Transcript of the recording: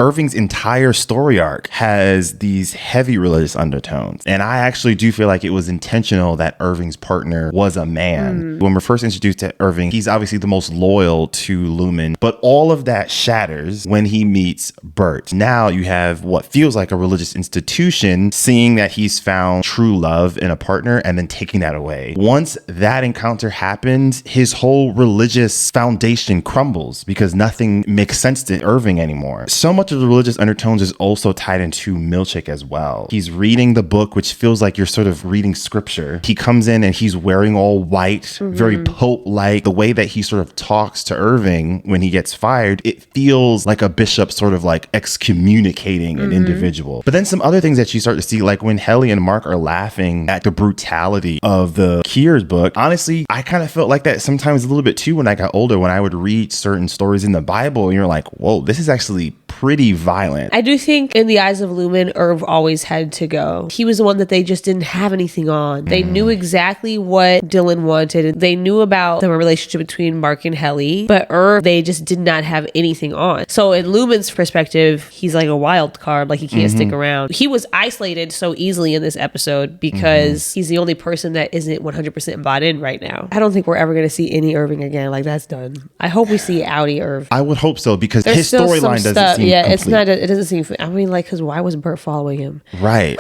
Irving's entire story arc has these heavy religious undertones. And I actually do feel like it was intentional that Irving's partner was a man. When we're first introduced to Irving, he's obviously the most loyal to Lumen, but all of that shatters when he meets Bert. Now you have what feels like a religious institution seeing that he's found true love in a partner and then taking that away. Once that encounter happens, his whole religious foundation crumbles because nothing makes sense to Irving anymore. So much of the religious undertones is also tied into Milchick as well. He's reading the book, which feels like you're sort of reading scripture. He comes in and he's wearing all white, very Pope-like. The way that he sort of talks to Irving when he gets fired, it feels like a bishop sort of like excommunicating an individual. But then some other things that you start to see, like when Helly and Mark are laughing at the brutality of the Keir's book. Honestly, I kind of felt like that sometimes a little bit too when I got older, when I would read certain stories in the Bible and you're like, whoa, this is actually pretty violent. I do think in the eyes of Lumen, Irv always had to go. He was the one that they just didn't have anything on. They knew exactly what Dylan wanted. They knew about the relationship between Mark and Helly, but Irv, they just did not have anything on. So in Lumen's perspective, he's like a wild card, like he can't stick around. He was isolated so easily in this episode because he's the only person that isn't 100% bought in right now. I don't think we're ever going to see any Irving again. Like, that's done. I hope we see Outie Irv. I would hope so, because his storyline doesn't seem complete. It doesn't seem, I mean, like, because why was Bert following him? Right.